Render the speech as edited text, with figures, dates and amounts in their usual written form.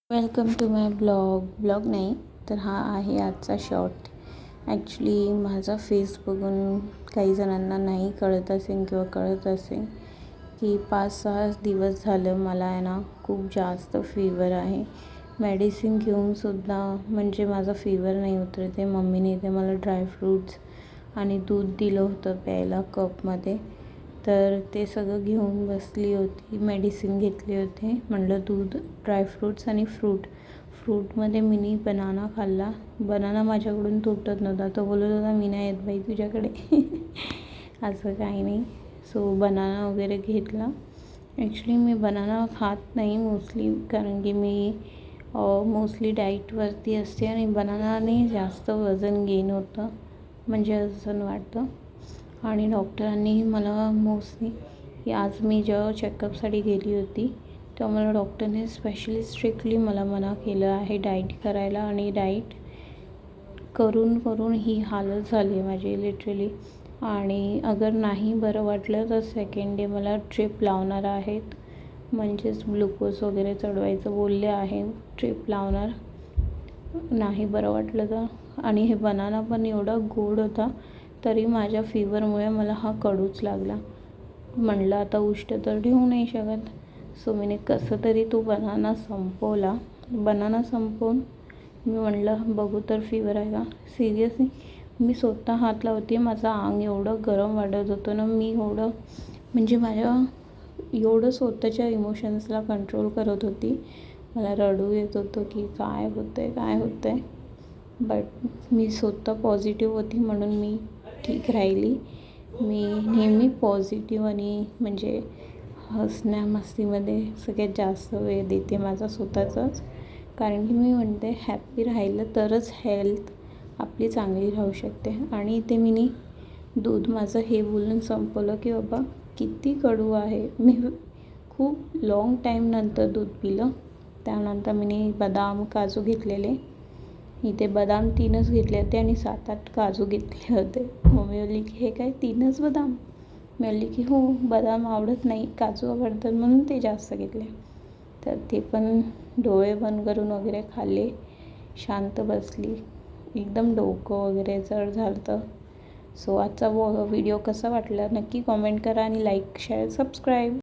Welcome to my blog नाही तर हा आहे आजचा शॉर्ट. ॲक्च्युली माझा फेस बघून काही जणांना नाही कळत असेल किंवा कळत असेल की 5-6 दिवस झालं मला आहे ना खूप जास्त फीवर आहे. मेडिसिन घेऊनसुद्धा म्हणजे माझा फीवर नाही उतरत आहे. मम्मीने इथे मला ड्रायफ्रूट्स आणि दूध दिलं होतं प्यायला कपमध्ये, तर ते सगळं घेऊन बसली होती. मेडिसिन घेतली होती. म्हटलं दूध, ड्रायफ्रूट्स आणि फ्रूटमध्ये मिनी बनाना खाल्ला. बनाना माझ्याकडून तुटत नव्हता. तो बोलत होता मी नाही येत बाई तुझ्याकडे. असं काही नाही. सो बनाना वगैरे घेतला. ॲक्च्युली मी बनाना खात नाही मोस्टली, कारण की मी मोस्टली डाईटवरती असते आणि बनानाने जास्त वजन गेन होतं म्हणजे असं वाटतं. आणि डॉक्टरांनी मला मोस्टली की आज मी जेव्हा चेकअपसाठी गेली होती तेव्हा मला डॉक्टरने स्पेशली स्ट्रिक्टली मला मना केलं आहे डाईट करायला. आणि डाईट करून ही हालत झाली आहे माझी लिटरली. आणि अगर नाही बरं वाटलं तर सेकंड डे मला ट्रिप लावणार आहेत, म्हणजेच ग्लुकोज वगैरे चढवायचं बोलले आहे. ट्रिप लावणार नाही बरं वाटलं तर. आणि हे बनाना पण एवढा गोड होता तरी माझ्या फीवरमुळे मला हा कडूच लागला. म्हणलं आता उष्ट तर ठेवू नाही शकत. सो मी कसं तरी तो बनाना संपवला. बनाना संपवून मी म्हणलं बघू तर फीवर आहे का. सिरियसली मी स्वतः हात लावते. माझं अंग एवढं गरम वाटत होतं ना, मी एवढं म्हणजे माझ्या एवढं स्वतःच्या इमोशन्सला कंट्रोल करत होती. मला रडू येत होतं की काय होतं आहे. बट मी स्वतः पॉझिटिव्ह होती म्हणून मी ठीक राहिली. मी नेहमी पॉझिटिव्ह आणि म्हणजे हसण्या मस्तीमध्ये सगळ्यात जास्त वेळ देते माझा स्वतःचाच. कारण की मी म्हणते हॅप्पी राहिलं तरच हेल्थ आपली चांगली राहू शकते. आणि ते मी दूध माझं हे बोलून संपवलं की बाबा किती कडू आहे. मी खूप लाँग टाईमनंतर दूध पिलं. त्यानंतर मी बदाम काजू घेतलेले. इथे बदाम 3च घेतले होते आणि 7-8 काजू घेतले होते. मम्मी बोलली की हे काय 3च बदाम. मी बोलली की हो, बदाम आवडत नाही, काजू आवडतात म्हणून ते जास्त घेतले. तर ते पण डोळे बंद करून वगैरे खाल्ले. शांत बसली. एकदम डोकं वगैरे जड झालं होतं. सो आजचा व्हिडिओ कसा वाटला नक्की कॉमेंट करा आणि लाईक, शेअर, सबस्क्राईब.